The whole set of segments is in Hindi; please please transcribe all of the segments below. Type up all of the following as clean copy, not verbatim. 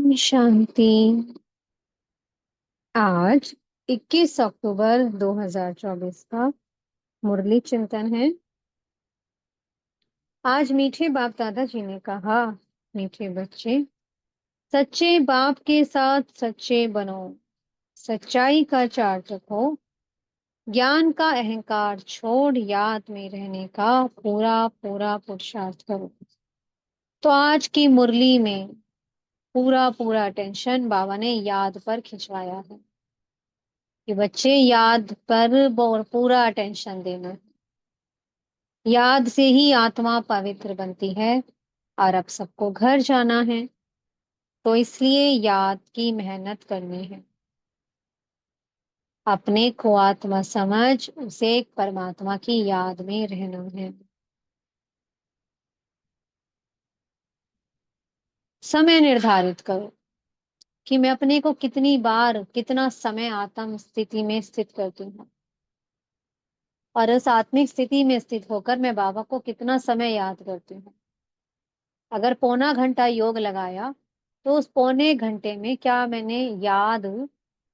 शांति। आज 21 अक्टूबर 2024 का मुरली चिंतन है। आज मीठे बाप दादाजी ने कहा, मीठे बच्चे, सच्चे बाप के साथ सच्चे बनो, सच्चाई का चार्ट रखो, ज्ञान का अहंकार छोड़ याद में रहने का पूरा पूरा पुरुषार्थ करो। तो आज की मुरली में पूरा पूरा अटेंशन बाबा ने याद पर खिंचवाया है कि बच्चे याद पर पूरा अटेंशन देना है। याद से ही आत्मा पवित्र बनती है और अब सबको घर जाना है, तो इसलिए याद की मेहनत करनी है। अपने को आत्मा समझ उसे परमात्मा की याद में रहना है। समय निर्धारित करो कि मैं अपने को कितनी बार कितना समय आत्म स्थिति में स्थित करती हूँ, और उस आत्मिक स्थिति में स्थित होकर मैं बाबा को कितना समय याद करती हूँ। अगर पौना घंटा योग लगाया, तो उस पौने घंटे में क्या मैंने याद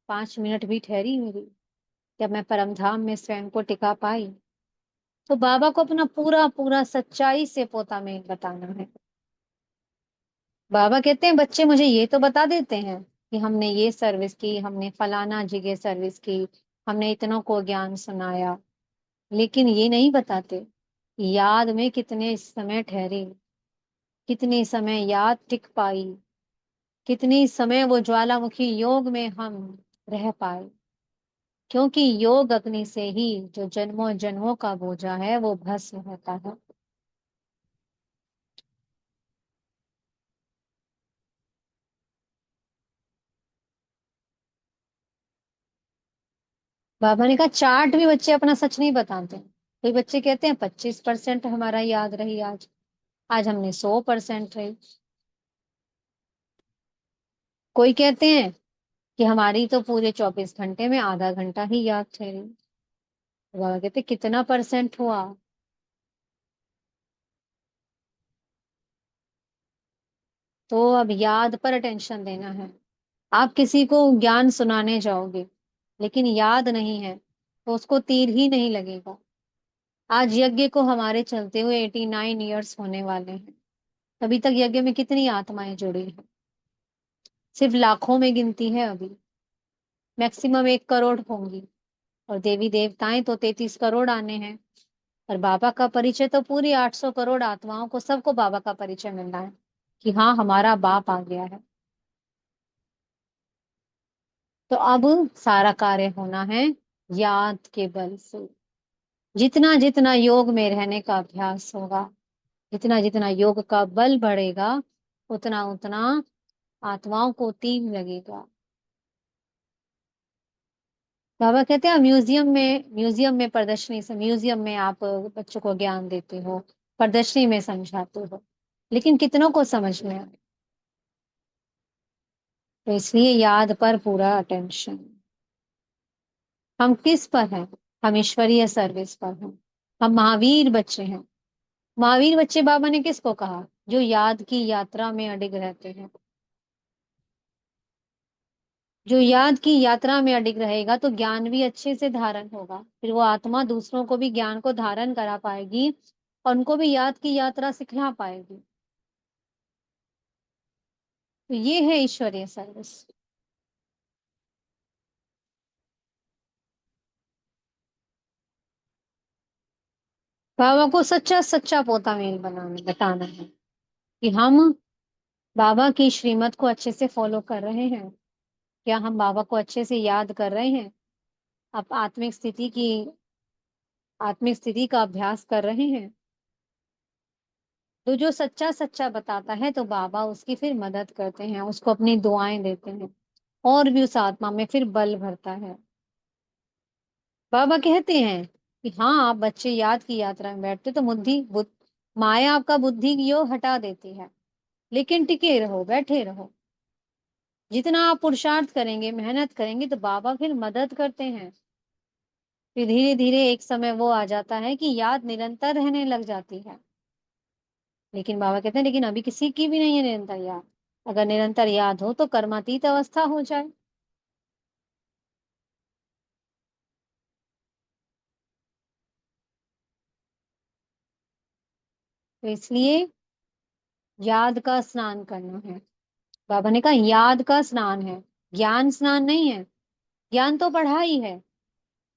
5 मिनट भी ठहरी मेरी? जब मैं परम धाम में स्वयं को टिका पाई, तो बाबा को अपना पूरा पूरा सच्चाई से पोता में बताना है। बाबा कहते हैं बच्चे मुझे ये तो बता देते हैं कि हमने ये सर्विस की, हमने फलाना जगह सर्विस की, हमने इतनों को ज्ञान सुनाया, लेकिन ये नहीं बताते याद में कितने समय ठहरे, कितने समय याद टिक पाई, कितनी समय वो ज्वालामुखी योग में हम रह पाए। क्योंकि योग अग्नि से ही जो जन्मों जन्मों का बोझा है वो भस्म होता है। बाबा ने कहा चार्ट भी बच्चे अपना सच नहीं बताते। कोई बच्चे कहते हैं 25% हमारा याद रही आज, आज हमने 100% रही। कोई कहते हैं कि हमारी तो पूरे 24 घंटे में आधा घंटा ही याद ठहरी। बाबा कहते कितना परसेंट हुआ? तो अब याद पर अटेंशन देना है। आप किसी को ज्ञान सुनाने जाओगे, लेकिन याद नहीं है, तो उसको तीर ही नहीं लगेगा। आज यज्ञ को हमारे चलते हुए 89 ईयर्स होने वाले हैं। अभी तक यज्ञ में कितनी आत्माएं जुड़ी हैं? सिर्फ लाखों में गिनती है अभी। मैक्सिमम 1 करोड़ होंगी, और देवी देवताएं तो 33 करोड़ आने हैं। और बाबा का परिचय तो पूरी 800 करोड़ आत्माओं को, सबको बाबा का परिचय मिलना है कि हाँ हमारा बाप आ गया है। तो अब सारा कार्य होना है याद के बल से। जितना जितना योग में रहने का अभ्यास होगा, जितना जितना योग का बल बढ़ेगा, उतना उतना आत्माओं को तीन लगेगा। बाबा कहते हैं म्यूजियम में प्रदर्शनी से, म्यूजियम में आप बच्चों को ज्ञान देते हो, प्रदर्शनी में समझाते हो, लेकिन कितनों को समझ में आए? तो इसलिए याद पर पूरा अटेंशन। हम किस पर हैं? हम ईश्वरीय सर्विस पर हैं। हम महावीर बच्चे हैं। महावीर बच्चे बाबा ने किसको कहा? जो याद की यात्रा में अडिग रहते हैं। जो याद की यात्रा में अडिग रहेगा तो ज्ञान भी अच्छे से धारण होगा, फिर वो आत्मा दूसरों को भी ज्ञान को धारण करा पाएगी और उनको भी याद की यात्रा सिखला पाएगी। तो ये है ईश्वरीय सर्विस। बाबा को सच्चा सच्चा पोता मेल बनाना बताना है कि हम बाबा की श्रीमत को अच्छे से फॉलो कर रहे हैं। क्या हम बाबा को अच्छे से याद कर रहे हैं? आप आत्मिक स्थिति का अभ्यास कर रहे हैं? तो जो सच्चा सच्चा बताता है, तो बाबा उसकी फिर मदद करते हैं, उसको अपनी दुआएं देते हैं, और भी उस आत्मा में फिर बल भरता है। बाबा कहते हैं कि हाँ, आप बच्चे याद की यात्रा में बैठते तो माया आपका बुद्धि योग हटा देती है, लेकिन टिके रहो, बैठे रहो। जितना आप पुरुषार्थ करेंगे, मेहनत करेंगे, तो बाबा फिर मदद करते हैं। फिर धीरे धीरे एक समय वो आ जाता है कि याद निरंतर रहने लग जाती है। लेकिन बाबा कहते हैं लेकिन अभी किसी की भी नहीं है निरंतर याद। अगर निरंतर याद हो तो कर्मातीत अवस्था हो जाए। तो इसलिए याद का स्नान करना है। बाबा ने कहा याद का स्नान है, ज्ञान स्नान नहीं है। ज्ञान तो पढ़ाई है,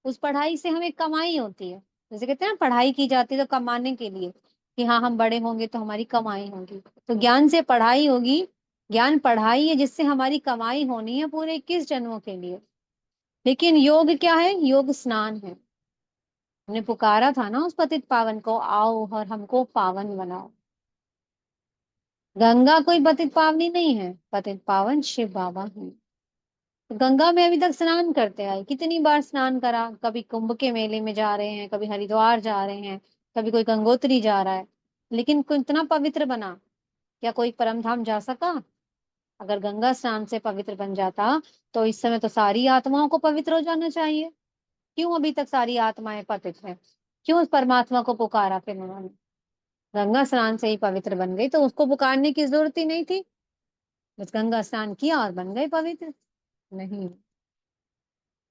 उस पढ़ाई से हमें कमाई होती है। जैसे कहते हैं ना, पढ़ाई की जाती है तो कमाने के लिए, कि हाँ हम बड़े होंगे तो हमारी कमाई होगी। तो ज्ञान से पढ़ाई होगी। ज्ञान पढ़ाई है जिससे हमारी कमाई होनी है पूरे 21 जन्मों के लिए। लेकिन योग क्या है? योग स्नान है। हमने पुकारा था ना उस पतित पावन को, आओ और हमको पावन बनाओ। गंगा कोई पतित पावनी नहीं है, पतित पावन शिव बाबा है। तो गंगा में अभी तक स्नान करते आए, कितनी बार स्नान करा। कभी कुंभ के मेले में जा रहे हैं, कभी हरिद्वार जा रहे हैं, कभी कोई गंगोत्री जा रहा है। लेकिन कोई इतना पवित्र बना? क्या कोई परम धाम जा सका? अगर गंगा स्नान से पवित्र बन जाता तो इस समय तो सारी आत्माओं को पवित्र हो जाना चाहिए। क्यों अभी तक सारी आत्माएं पतित हैं? क्यों उस परमात्मा को पुकारा फिर उन्होंने? गंगा स्नान से ही पवित्र बन गई तो उसको पुकारने की जरूरत ही नहीं थी। बस गंगा स्नान किया और बन गए पवित्र। नहीं,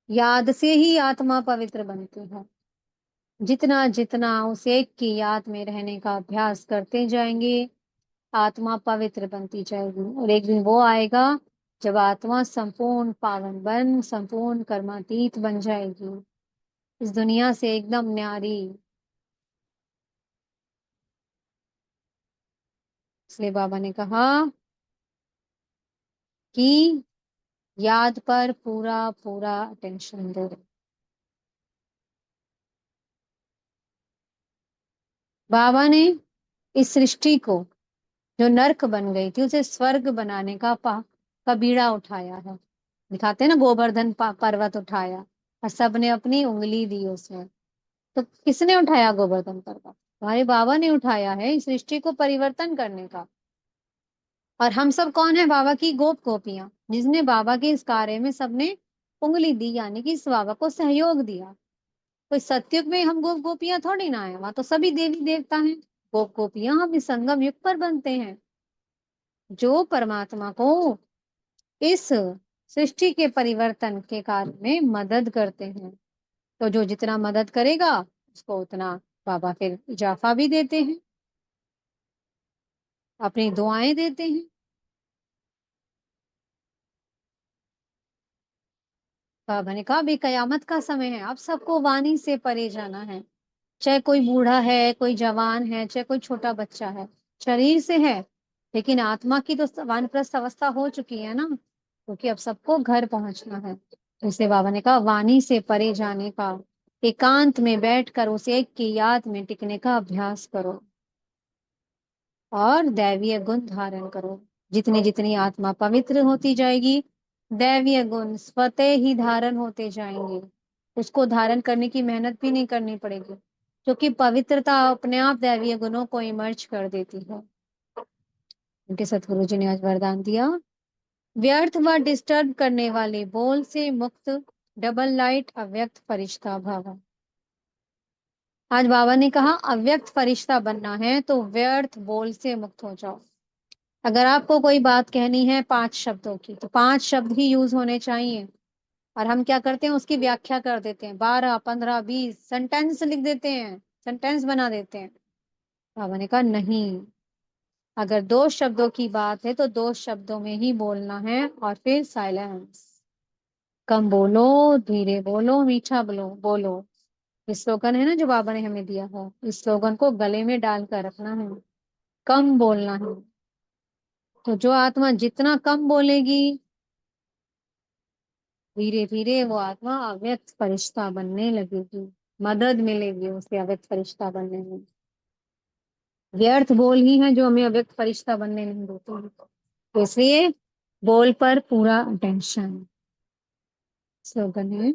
याद से ही आत्मा पवित्र बनती है। जितना जितना उस एक की याद में रहने का अभ्यास करते जाएंगे, आत्मा पवित्र बनती जाएगी। और एक दिन वो आएगा जब आत्मा संपूर्ण पावन बन, संपूर्ण कर्मातीत बन जाएगी, इस दुनिया से एकदम न्यारी। इसलिए बाबा ने कहा कि याद पर पूरा पूरा अटेंशन दो। बाबा ने इस सृष्टि को, जो नर्क बन गई थी, उसे स्वर्ग बनाने का बीड़ा उठाया है। दिखाते हैं ना, गोवर्धन पर्वत उठाया और सबने अपनी उंगली दी उसमें। तो किसने उठाया गोवर्धन पर्वत? हमारे बाबा ने उठाया है इस सृष्टि को परिवर्तन करने का। और हम सब कौन है? बाबा की गोप गोपियां, जिसने बाबा के इस कार्य में सबने उंगली दी, यानी कि इस बाबा को सहयोग दिया। कोई सतयुग में हम गोप गोपियां थोड़ी ना है, वहां तो सभी देवी देवता हैं। गोप गोपियां हम इस संगम युग पर बनते हैं, जो परमात्मा को इस सृष्टि के परिवर्तन के कार्य में मदद करते हैं। तो जो जितना मदद करेगा उसको उतना बाबा फिर इजाफा भी देते हैं, अपनी दुआएं देते हैं। बाबा ने कहा अभी कयामत का समय है, अब सबको वाणी से परे जाना है। चाहे कोई बूढ़ा है, कोई जवान है, चाहे कोई छोटा बच्चा है। शरीर से है, लेकिन आत्मा की तो वानप्रस्थ अवस्था हो चुकी है ना, क्योंकि अब सबको घर पहुंचना है। तो इसलिए बाबा ने कहा वाणी से परे जाने का, एकांत में बैठकर उस एक की याद में टिकने का अभ्यास करो और दैवीय गुण धारण करो। जितनी जितनी आत्मा पवित्र होती जाएगी, दैवीय गुण स्वतः ही धारण होते जाएंगे। उसको धारण करने की मेहनत भी नहीं करनी पड़ेगी, क्योंकि पवित्रता अपने आप दैवीय गुणों को इमर्ज कर देती है। उनके सतगुरु जी ने आज वरदान दिया, व्यर्थ व डिस्टर्ब करने वाले बोल से मुक्त, डबल लाइट अव्यक्त फरिश्ता भव। आज बाबा ने कहा अव्यक्त फरिश्ता बनना है तो व्यर्थ बोल से मुक्त हो जाओ। अगर आपको कोई बात कहनी है 5 शब्दों की, तो 5 शब्द ही यूज होने चाहिए। और हम क्या करते हैं, उसकी व्याख्या कर देते हैं, 12 15 20 सेंटेंस लिख देते हैं, सेंटेंस बना देते हैं। बाबा ने कहा नहीं, अगर 2 शब्दों की बात है तो 2 शब्दों में ही बोलना है। और फिर साइलेंस, कम बोलो, धीरे बोलो, मीठा बोलो बोलो। इस स्लोगन है ना जो बाबा ने हमें दिया है, इस स्लोगन को गले में डालकर रखना है। कम बोलना है। तो जो आत्मा जितना कम बोलेगी, धीरे धीरे वो आत्मा अव्यक्त फरिश्ता बनने लगेगी। मदद मिलेगी उसे अव्यक्त फरिश्ता बनने में। व्यर्थ बोल ही है जो हमें अव्यक्त फरिश्ता बनने नहीं देते हैं। तो इसलिए बोल पर पूरा अटेंशन। स्लोगन है,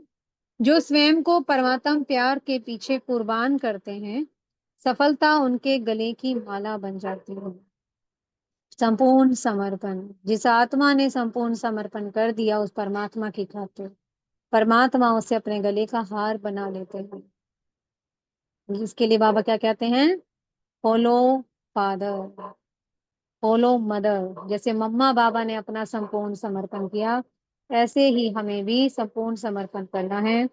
जो स्वयं को परमात्म प्यार के पीछे कुर्बान करते हैं, सफलता उनके गले की माला बन जाती है। संपूर्ण समर्पण, जिस आत्मा ने संपूर्ण समर्पण कर दिया उस परमात्मा की खातिर, परमात्मा उसे अपने गले का हार बना लेते हैं। इसके लिए बाबा क्या कहते हैं? Follow father. फॉलो मदर, जैसे मम्मा बाबा ने अपना संपूर्ण समर्पण किया, ऐसे ही हमें भी संपूर्ण समर्पण करना है।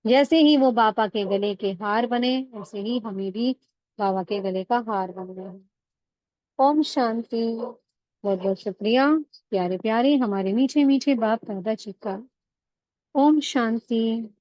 जैसे ही वो बाबा के गले के हार बने, ऐसे ही हमें भी बाबा के गले का हार बनना है। ओम शांति। बहुत बहुत शुक्रिया प्यारे प्यारे हमारे मीठे मीठे बाप दादा जी का। ओम शांति।